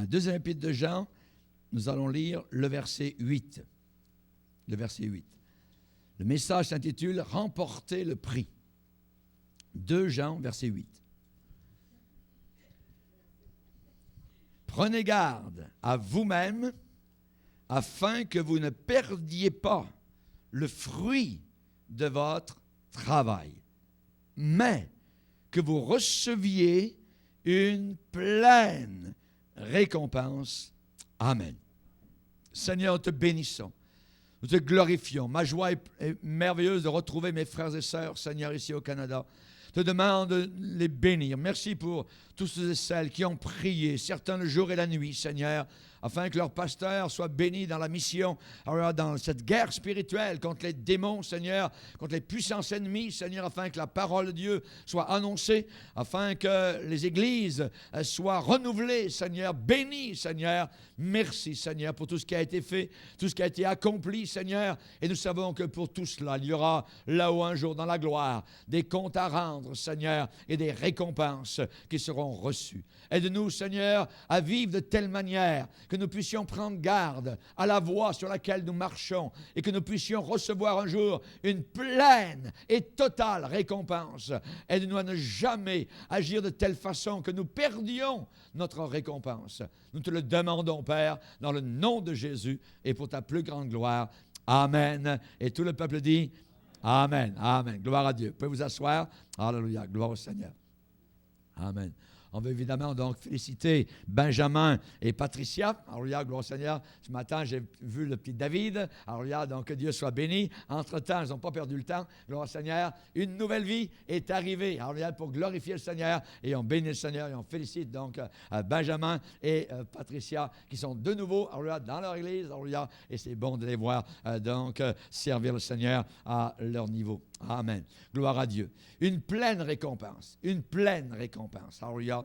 Dans le deuxième épître de Jean, nous allons lire le verset 8. Le verset 8. Le message s'intitule « Remporter le prix ». 2 Jean, verset 8. Prenez garde à vous-même afin que vous ne perdiez pas le fruit de votre travail, mais que vous receviez une pleine récompense. Amen. Seigneur, nous te bénissons. Nous te glorifions. Ma joie est merveilleuse de retrouver mes frères et sœurs, Seigneur, ici au Canada. Je te demande de les bénir. Merci pour tous ceux et celles qui ont prié, certains le jour et la nuit, Seigneur, afin que leur pasteur soit béni dans la mission, alors dans cette guerre spirituelle contre les démons, Seigneur, contre les puissances ennemies, Seigneur, afin que la parole de Dieu soit annoncée, afin que les églises soient renouvelées, Seigneur, bénies, Seigneur. Merci, Seigneur, pour tout ce qui a été fait, tout ce qui a été accompli, Seigneur. Et nous savons que pour tout cela, il y aura là-haut un jour dans la gloire des comptes à rendre, Seigneur, et des récompenses qui seront reçues. Aide-nous, Seigneur, à vivre de telle manière que nous puissions prendre garde à la voie sur laquelle nous marchons et que nous puissions recevoir un jour une pleine et totale récompense. Aide-nous à ne jamais agir de telle façon que nous perdions notre récompense. Nous te le demandons, Père, dans le nom de Jésus et pour ta plus grande gloire. Amen. Et tout le peuple dit Amen. Amen. Gloire à Dieu. Vous pouvez vous asseoir. Alléluia. Gloire au Seigneur. Amen. On veut évidemment donc féliciter Benjamin et Patricia. Alléluia, gloire au Seigneur. Ce matin, j'ai vu le petit David. Alléluia, donc que Dieu soit béni. Entre-temps, ils n'ont pas perdu le temps. Gloire au Seigneur. Une nouvelle vie est arrivée. Alléluia, pour glorifier le Seigneur. Et on bénit le Seigneur et on félicite donc Benjamin et Patricia qui sont de nouveau, alléluia, dans leur église. Alléluia, et c'est bon de les voir servir le Seigneur à leur niveau. Amen. Gloire à Dieu. Une pleine récompense. Une pleine récompense. Alléluia.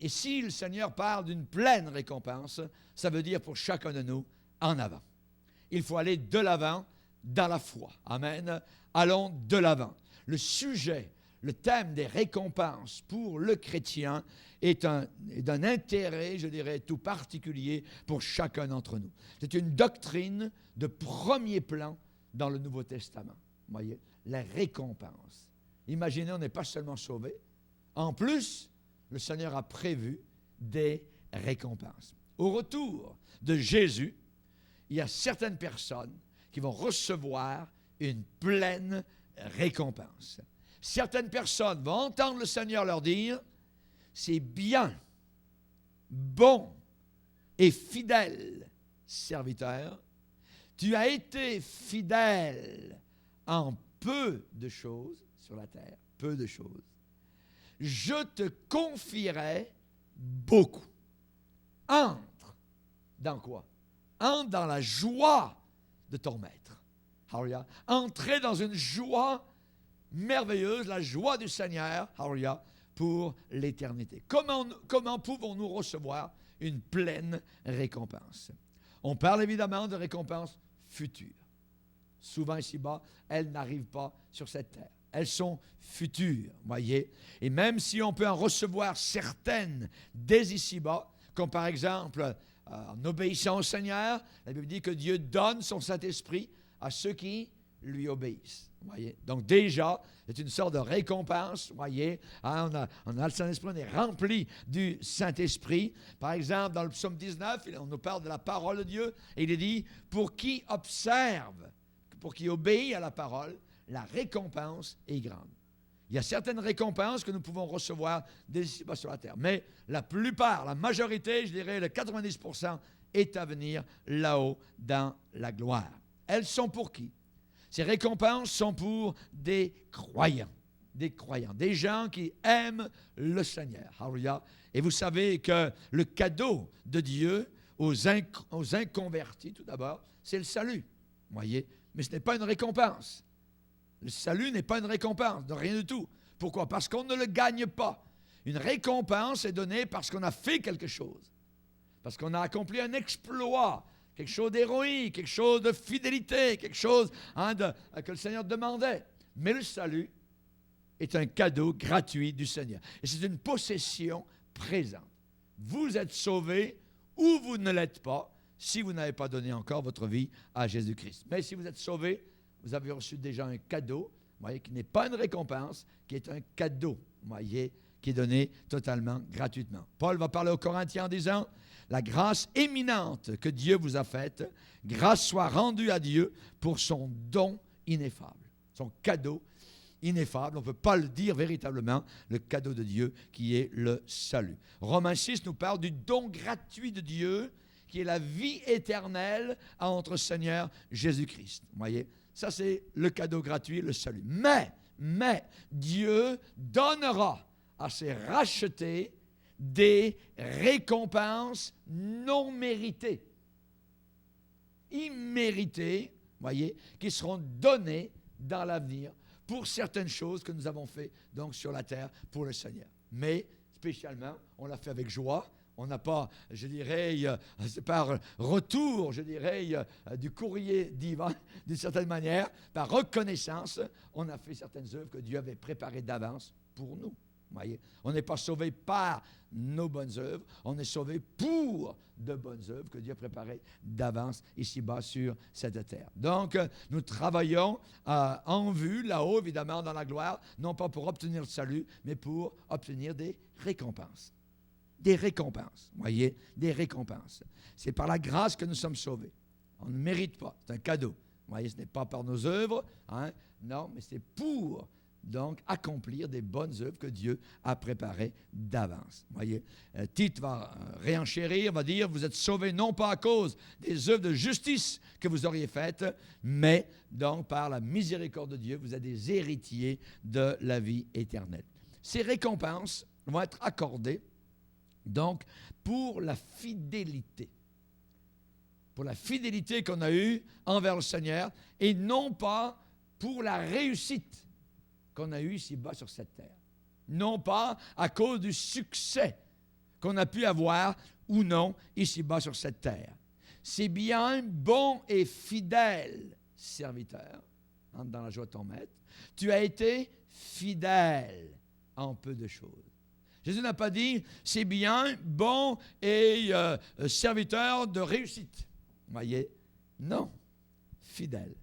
Et si le Seigneur parle d'une pleine récompense, ça veut dire pour chacun de nous, en avant. Il faut aller de l'avant dans la foi. Amen. Allons de l'avant. Le sujet, le thème des récompenses pour le chrétien est d'un intérêt, je dirais, tout particulier pour chacun d'entre nous. C'est une doctrine de premier plan dans le Nouveau Testament. Vous voyez, la récompense. Imaginez, on n'est pas seulement sauvé. En plus, le Seigneur a prévu des récompenses. Au retour de Jésus, il y a certaines personnes qui vont recevoir une pleine récompense. Certaines personnes vont entendre le Seigneur leur dire « C'est bien, bon et fidèle serviteur. Tu as été fidèle en peu de choses sur la terre, peu de choses. Je te confierai beaucoup. » Entre dans quoi? Entre dans la joie de ton maître. Alléluia. Entrez dans une joie merveilleuse, la joie du Seigneur, alléluia, pour l'éternité. Comment pouvons-nous recevoir une pleine récompense? On parle évidemment de récompenses futures. Souvent ici-bas, elles n'arrivent pas sur cette terre. Elles sont futures, voyez. Et même si on peut en recevoir certaines dès ici-bas, comme par exemple en obéissant au Seigneur, la Bible dit que Dieu donne son Saint-Esprit à ceux qui lui obéissent. Voyez? Donc déjà, c'est une sorte de récompense, voyez. On a le Saint-Esprit, on est rempli du Saint-Esprit. Par exemple, dans le psaume 19, on nous parle de la parole de Dieu, et il est dit, pour qui observe, pour qui obéit à la parole, la récompense est grande. Il y a certaines récompenses que nous pouvons recevoir dès ici-bas sur la terre. Mais la plupart, la majorité, je dirais le 90%, est à venir là-haut dans la gloire. Elles sont pour qui? Ces récompenses sont pour des croyants, des gens qui aiment le Seigneur. Alléluia. Et vous savez que le cadeau de Dieu aux inconvertis, tout d'abord, c'est le salut. Voyez? Mais ce n'est pas une récompense. Le salut n'est pas une récompense, de rien du tout. Pourquoi? Parce qu'on ne le gagne pas. Une récompense est donnée parce qu'on a fait quelque chose, parce qu'on a accompli un exploit, quelque chose d'héroïque, quelque chose de fidélité, quelque chose que le Seigneur demandait. Mais le salut est un cadeau gratuit du Seigneur. Et c'est une possession présente. vous êtes sauvés ou vous ne l'êtes pas si vous n'avez pas donné encore votre vie à Jésus-Christ. Mais si vous êtes sauvés, vous avez reçu déjà un cadeau, vous voyez, qui n'est pas une récompense, qui est un cadeau, vous voyez, qui est donné totalement gratuitement. Paul va parler aux Corinthiens en disant, la grâce éminente que Dieu vous a faite, grâce soit rendue à Dieu pour son don ineffable, son cadeau ineffable, on ne peut pas le dire véritablement, le cadeau de Dieu qui est le salut. Romains 6 nous parle du don gratuit de Dieu qui est la vie éternelle à notre Seigneur Jésus-Christ. Vous voyez, ça c'est le cadeau gratuit, le salut. Mais Dieu donnera à ses rachetés des récompenses non méritées, imméritées, voyez, qui seront données dans l'avenir pour certaines choses que nous avons fait donc sur la terre pour le Seigneur. Mais spécialement, on l'a fait avec joie. On n'a pas, je dirais, par retour, je dirais, du courrier divin, d'une certaine manière, par reconnaissance, on a fait certaines œuvres que Dieu avait préparées d'avance pour nous. Voyez? On n'est pas sauvé par nos bonnes œuvres, on est sauvé pour de bonnes œuvres que Dieu a préparées d'avance ici-bas sur cette terre. Donc, nous travaillons en vue, là-haut, évidemment, dans la gloire, non pas pour obtenir le salut, mais pour obtenir des récompenses. Des récompenses, voyez, des récompenses. C'est par la grâce que nous sommes sauvés. On ne mérite pas, c'est un cadeau. Vous voyez, ce n'est pas par nos œuvres, hein, non, mais c'est pour donc accomplir des bonnes œuvres que Dieu a préparées d'avance. Vous voyez, Tite va réenchérir, va dire, vous êtes sauvés non pas à cause des œuvres de justice que vous auriez faites, mais donc par la miséricorde de Dieu, vous êtes des héritiers de la vie éternelle. Ces récompenses vont être accordées donc pour la fidélité. Pour la fidélité qu'on a eue envers le Seigneur et non pas pour la réussite qu'on a eue ici-bas sur cette terre. Non pas à cause du succès qu'on a pu avoir ou non ici-bas sur cette terre. C'est bien, bon et fidèle serviteur, entre dans la joie de ton maître, tu as été fidèle en peu de choses. Jésus n'a pas dit, c'est bien, bon et serviteur de réussite. Vous voyez? Non, fidèle.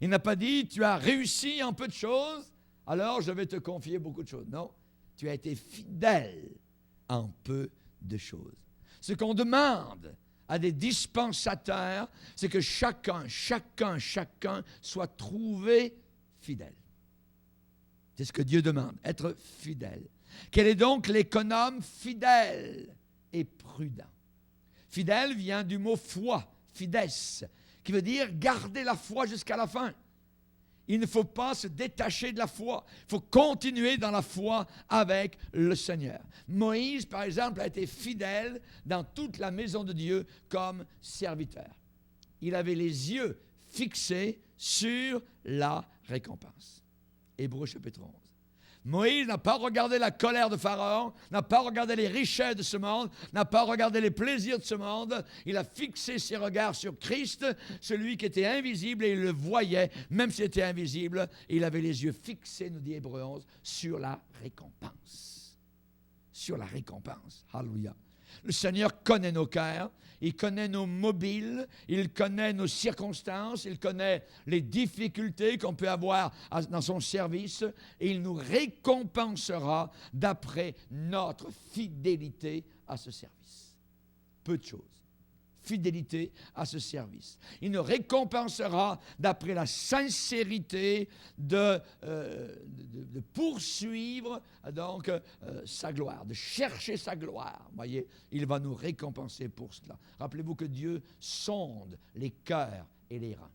Il n'a pas dit, tu as réussi en peu de choses, alors je vais te confier beaucoup de choses. Non, tu as été fidèle en peu de choses. Ce qu'on demande à des dispensateurs, c'est que chacun soit trouvé fidèle. C'est ce que Dieu demande, être fidèle. Quel est donc l'économe fidèle et prudent? Fidèle vient du mot foi, fides, qui veut dire garder la foi jusqu'à la fin. Il ne faut pas se détacher de la foi. Il faut continuer dans la foi avec le Seigneur. Moïse, par exemple, a été fidèle dans toute la maison de Dieu comme serviteur. Il avait les yeux fixés sur la récompense. Hébreux chapitre 11. Moïse n'a pas regardé la colère de Pharaon, n'a pas regardé les richesses de ce monde, n'a pas regardé les plaisirs de ce monde. Il a fixé ses regards sur Christ, celui qui était invisible, et il le voyait, même s'il était invisible. Il avait les yeux fixés, nous dit Hébreux 11, sur la récompense. Sur la récompense. Alléluia. Le Seigneur connaît nos cœurs, il connaît nos mobiles, il connaît nos circonstances, il connaît les difficultés qu'on peut avoir dans son service et il nous récompensera d'après notre fidélité à ce service. Peu de choses. Fidélité à ce service. Il nous récompensera d'après la sincérité de poursuivre donc sa gloire, de chercher sa gloire. Voyez, il va nous récompenser pour cela. Rappelez-vous que Dieu sonde les cœurs et les reins.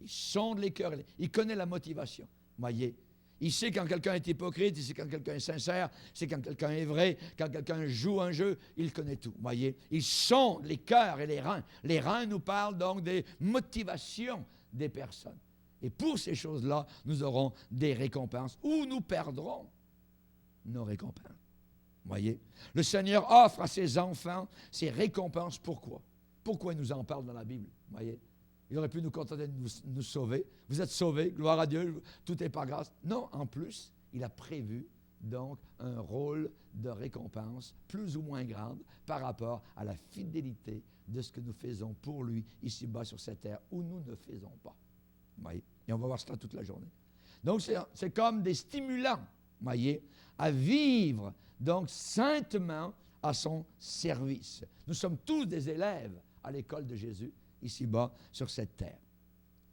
Il sonde les cœurs, il connaît la motivation. Voyez, il sait quand quelqu'un est hypocrite, il sait quand quelqu'un est sincère, il sait quand quelqu'un est vrai, quand quelqu'un joue un jeu, il connaît tout, voyez. Il sonde les cœurs et les reins. Les reins nous parlent donc des motivations des personnes. Et pour ces choses-là, nous aurons des récompenses ou nous perdrons nos récompenses. Voyez. Le Seigneur offre à ses enfants ses récompenses. Pourquoi? Pourquoi il nous en parle dans la Bible? Voyez. Il aurait pu nous contenter de nous sauver. Vous êtes sauvés, gloire à Dieu, tout est par grâce. Non, en plus, il a prévu donc un rôle de récompense plus ou moins grande par rapport à la fidélité de ce que nous faisons pour lui ici-bas sur cette terre où nous ne faisons pas. Vous voyez? Et on va voir cela toute la journée. Donc, c'est comme des stimulants, vous voyez, à vivre donc saintement à son service. Nous sommes tous des élèves à l'école de Jésus ici-bas sur cette terre.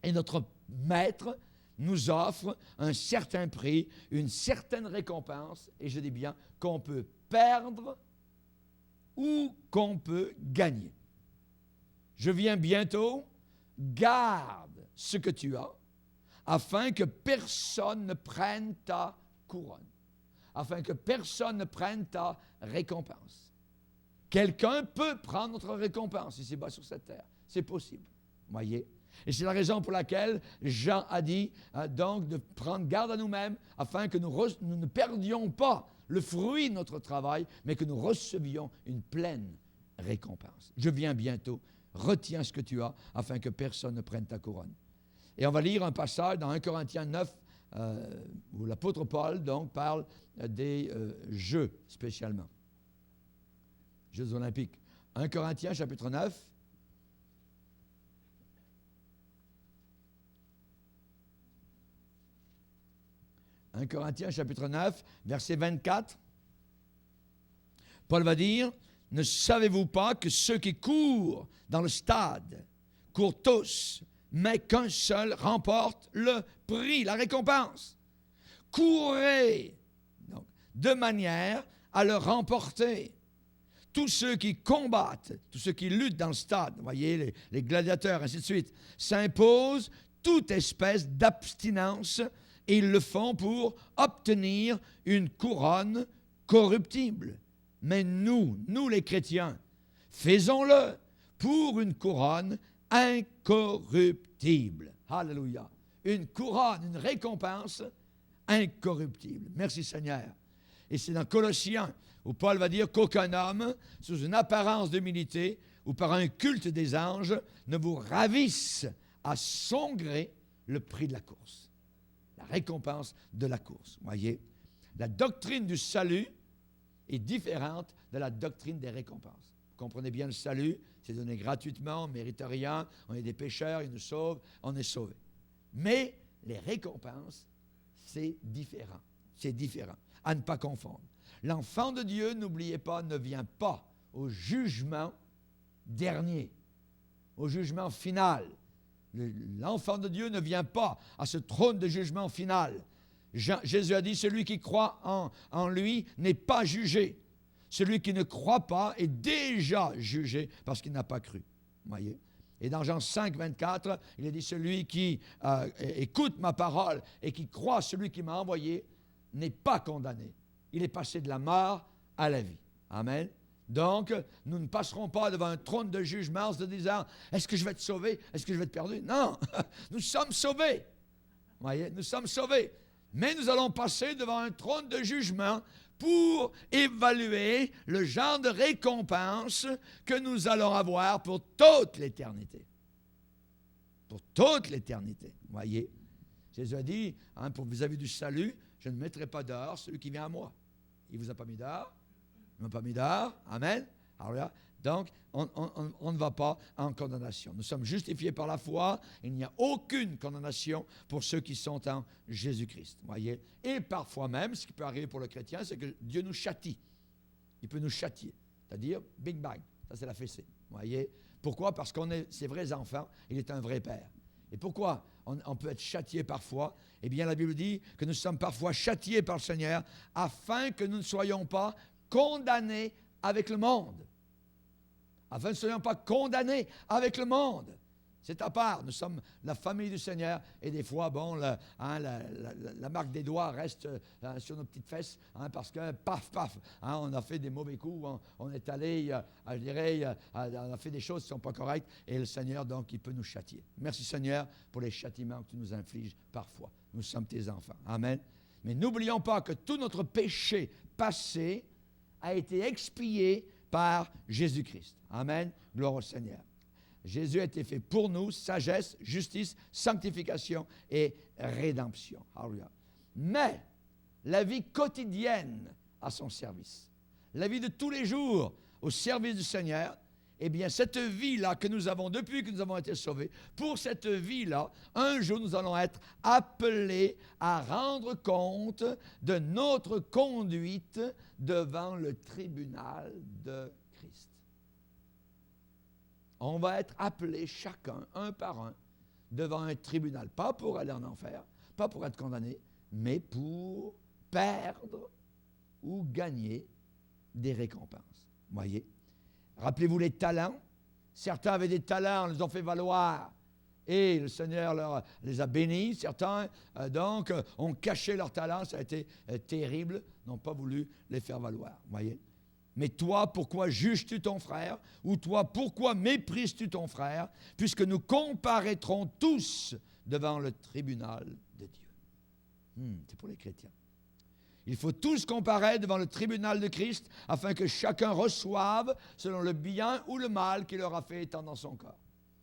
Et notre maître nous offre un certain prix, une certaine récompense, et je dis bien qu'on peut perdre ou qu'on peut gagner. Je viens bientôt, garde ce que tu as, afin que personne ne prenne ta couronne, afin que personne ne prenne ta récompense. Quelqu'un peut prendre notre récompense ici-bas sur cette terre. C'est possible, voyez. Et c'est la raison pour laquelle Jean a dit donc de prendre garde à nous-mêmes afin que nous ne perdions pas le fruit de notre travail, mais que nous recevions une pleine récompense. Je viens bientôt, retiens ce que tu as afin que personne ne prenne ta couronne. Et on va lire un passage dans 1 Corinthiens 9 où l'apôtre Paul donc parle des Jeux spécialement. Jeux olympiques. 1 Corinthiens chapitre 9. « 1 Corinthiens, chapitre 9, verset 24. Paul va dire, « Ne savez-vous pas que ceux qui courent dans le stade courent tous, mais qu'un seul remporte le prix, la récompense? Courez donc, de manière à le remporter. Tous ceux qui combattent, tous ceux qui luttent dans le stade, vous voyez, les gladiateurs, ainsi de suite, s'imposent toute espèce d'abstinence. Et ils le font pour obtenir une couronne corruptible. Mais nous les chrétiens, faisons-le pour une couronne incorruptible. Alléluia. Une couronne, une récompense incorruptible. Merci Seigneur. Et c'est dans Colossiens où Paul va dire qu'aucun homme, sous une apparence d'humilité ou par un culte des anges, ne vous ravisse à son gré le prix de la course. La récompense de la course. Voyez, la doctrine du salut est différente de la doctrine des récompenses. Vous comprenez bien, le salut, c'est donné gratuitement, on ne mérite rien, on est des pécheurs, il nous sauve, on est sauvé. Mais les récompenses, c'est différent. C'est différent. À ne pas confondre. L'enfant de Dieu, n'oubliez pas, ne vient pas au jugement dernier, au jugement final. L'enfant de Dieu ne vient pas à ce trône de jugement final. Jésus a dit, celui qui croit en lui n'est pas jugé. Celui qui ne croit pas est déjà jugé parce qu'il n'a pas cru. Voyez? Et dans Jean 5, 24, il a dit, celui qui écoute ma parole et qui croit celui qui m'a envoyé n'est pas condamné. Il est passé de la mort à la vie. Amen. Donc, nous ne passerons pas devant un trône de jugement en se disant, est-ce que je vais être sauvé? Est-ce que je vais être perdu? Non, nous sommes sauvés. Vous voyez, nous sommes sauvés. Mais nous allons passer devant un trône de jugement pour évaluer le genre de récompense que nous allons avoir pour toute l'éternité. Pour toute l'éternité. Vous voyez, Jésus a dit, pour vis-à-vis du salut, je ne mettrai pas dehors celui qui vient à moi. Il ne vous a pas mis dehors? Il ne m'a pas mis dehors. Amen. Alors là, donc, on ne va pas en condamnation. Nous sommes justifiés par la foi. Il n'y a aucune condamnation pour ceux qui sont en Jésus-Christ. Voyez? Et parfois même, ce qui peut arriver pour le chrétien, c'est que Dieu nous châtie. Il peut nous châtier. C'est-à-dire, big bang. Ça, c'est la fessée. Voyez? Pourquoi? Parce qu'on est ses vrais enfants. Il est un vrai père. Et pourquoi on peut être châtié parfois? Eh bien, la Bible dit que nous sommes parfois châtiés par le Seigneur afin que nous ne soyons pas condamnés avec le monde. Afin que nous ne soyons pas condamnés avec le monde. C'est à part. Nous sommes la famille du Seigneur et des fois, bon, la marque des doigts reste sur nos petites fesses parce que, paf, paf, on a fait des mauvais coups, on est allé, je dirais, on a fait des choses qui ne sont pas correctes et le Seigneur, donc, il peut nous châtier. Merci Seigneur pour les châtiments que tu nous infliges parfois. Nous sommes tes enfants. Amen. Mais n'oublions pas que tout notre péché passé a été expié par Jésus-Christ. Amen. Gloire au Seigneur. Jésus a été fait pour nous, sagesse, justice, sanctification et rédemption. Alléluia. Mais, la vie quotidienne à son service, la vie de tous les jours au service du Seigneur, eh bien, cette vie-là que nous avons depuis que nous avons été sauvés, pour cette vie-là, un jour, nous allons être appelés à rendre compte de notre conduite devant le tribunal de Christ. On va être appelés chacun, un par un, devant un tribunal, pas pour aller en enfer, pas pour être condamné, mais pour perdre ou gagner des récompenses. Voyez? Rappelez-vous les talents. Certains avaient des talents, les ont fait valoir. Et le Seigneur les a bénis. Certains, ont caché leurs talents. Ça a été terrible. N'ont pas voulu les faire valoir. Voyez? Mais toi, pourquoi juges-tu ton frère? Ou toi, pourquoi méprises-tu ton frère? Puisque nous comparaîtrons tous devant le tribunal de Dieu. C'est pour les chrétiens. Il faut tous comparaître devant le tribunal de Christ afin que chacun reçoive selon le bien ou le mal qu'il aura fait étant dans son corps.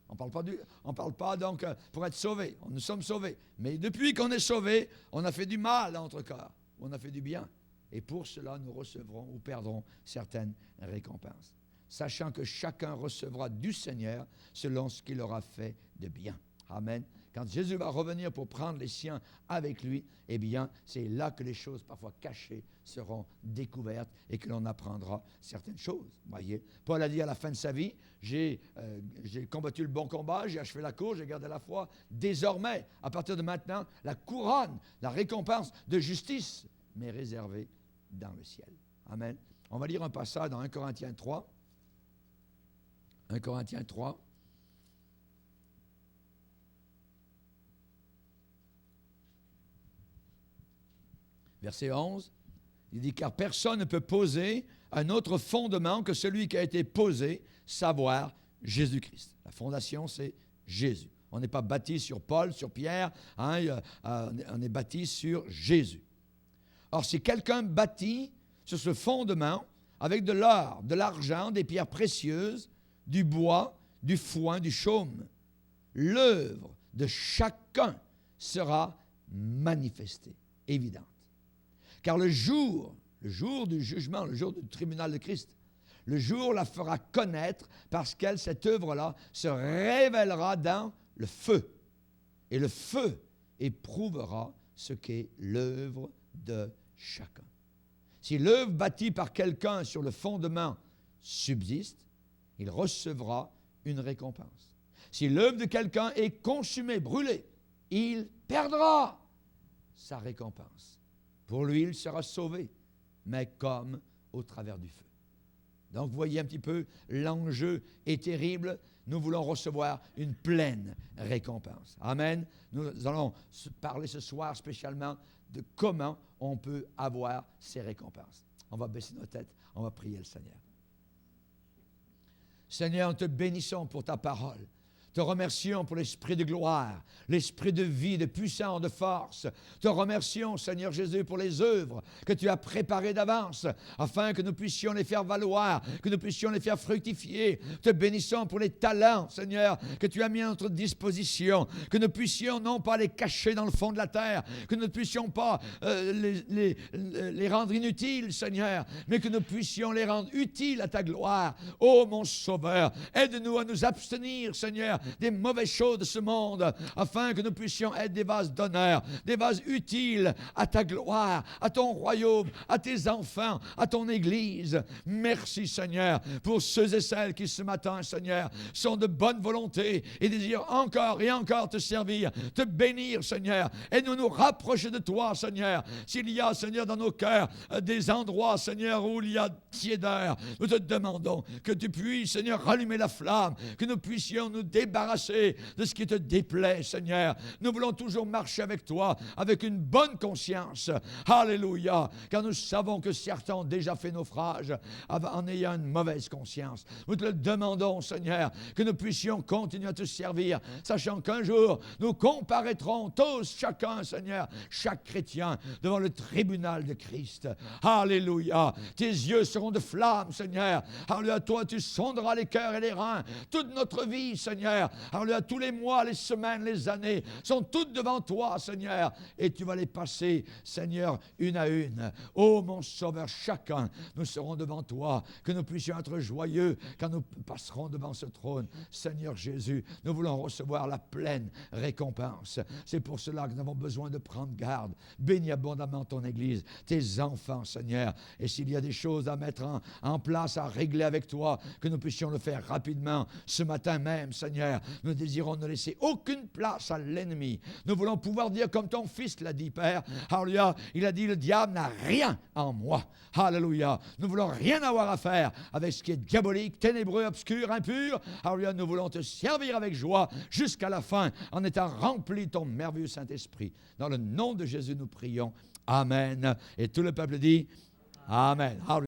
On ne parle pas donc pour être sauvé. Nous sommes sauvés. Mais depuis qu'on est sauvés, on a fait du mal dans notre corps. On a fait du bien. Et pour cela, nous recevrons ou perdrons certaines récompenses. Sachant que chacun recevra du Seigneur selon ce qu'il aura fait de bien. Amen. Quand Jésus va revenir pour prendre les siens avec lui, eh bien, c'est là que les choses parfois cachées seront découvertes et que l'on apprendra certaines choses. Voyez, Paul a dit à la fin de sa vie, j'ai combattu le bon combat, j'ai achevé la course, j'ai gardé la foi. Désormais, à partir de maintenant, la couronne, la récompense de justice m'est réservée dans le ciel. Amen. On va lire un passage dans 1 Corinthiens 3. 1 Corinthiens 3. Verset 11, il dit « Car personne ne peut poser un autre fondement que celui qui a été posé, savoir Jésus-Christ. » La fondation, c'est Jésus. On n'est pas bâti sur Paul, sur Pierre, on est bâti sur Jésus. Or, si quelqu'un bâtit sur ce fondement avec de l'or, de l'argent, des pierres précieuses, du bois, du foin, du chaume, l'œuvre de chacun sera manifestée, évidente. Car le jour du jugement, le jour du tribunal de Christ, le jour la fera connaître parce qu'elle, cette œuvre-là, se révélera dans le feu. Et le feu éprouvera ce qu'est l'œuvre de chacun. Si l'œuvre bâtie par quelqu'un sur le fondement subsiste, il recevra une récompense. Si l'œuvre de quelqu'un est consumée, brûlée, il perdra sa récompense. Pour lui, il sera sauvé, mais comme au travers du feu. Donc, vous voyez un petit peu, l'enjeu est terrible. Nous voulons recevoir une pleine récompense. Amen. Nous allons parler ce soir spécialement de comment on peut avoir ces récompenses. On va baisser nos têtes, on va prier le Seigneur. Seigneur, nous te bénissons pour ta parole. Te remercions pour l'esprit de gloire, l'esprit de vie, de puissance, de force. Te remercions, Seigneur Jésus, pour les œuvres que tu as préparées d'avance, afin que nous puissions les faire valoir, que nous puissions les faire fructifier. Te bénissons pour les talents, Seigneur, que tu as mis à notre disposition, que nous puissions non pas les cacher dans le fond de la terre, que nous ne puissions pas les rendre inutiles, Seigneur, mais que nous puissions les rendre utiles à ta gloire. Ô mon Sauveur, aide-nous à nous abstenir, Seigneur, des mauvaises choses de ce monde, afin que nous puissions être des vases d'honneur, des vases utiles à ta gloire, à ton royaume, à tes enfants, à ton Église. Merci, Seigneur, pour ceux et celles qui ce matin, Seigneur, sont de bonne volonté et désirent encore et encore te servir, te bénir, Seigneur, et nous rapprocher de toi, Seigneur. S'il y a, Seigneur, dans nos cœurs, des endroits, Seigneur, où il y a tiédeur, nous te demandons que tu puisses, Seigneur, rallumer la flamme, que nous puissions nous débarrasser de ce qui te déplaît, Seigneur. Nous voulons toujours marcher avec toi, avec une bonne conscience. Alléluia. Car nous savons que certains ont déjà fait naufrage en ayant une mauvaise conscience. Nous te le demandons, Seigneur, que nous puissions continuer à te servir, sachant qu'un jour, nous comparaîtrons tous, chacun, Seigneur, chaque chrétien, devant le tribunal de Christ. Alléluia. Tes yeux seront de flammes, Seigneur. Alléluia. Toi, tu sonderas les cœurs et les reins. Toute notre vie, Seigneur, Seigneur. Alléluia, tous les mois, les semaines, les années sont toutes devant toi, Seigneur. Et tu vas les passer, Seigneur, une à une. Oh, mon Sauveur, chacun, nous serons devant toi, que nous puissions être joyeux quand nous passerons devant ce trône. Seigneur Jésus, nous voulons recevoir la pleine récompense. C'est pour cela que nous avons besoin de prendre garde. Bénis abondamment ton Église, tes enfants, Seigneur. Et s'il y a des choses à mettre en place, à régler avec toi, que nous puissions le faire rapidement ce matin même, Seigneur. Nous désirons ne laisser aucune place à l'ennemi. Nous voulons pouvoir dire comme ton Fils l'a dit, Père. Alléluia. Il a dit, le diable n'a rien en moi. Alléluia. Nous voulons rien avoir à faire avec ce qui est diabolique, ténébreux, obscur, impur. Alléluia. Nous voulons te servir avec joie jusqu'à la fin en étant remplis de ton merveilleux Saint-Esprit. Dans le nom de Jésus, nous prions. Amen. Et tout le peuple dit Amen. Alléluia.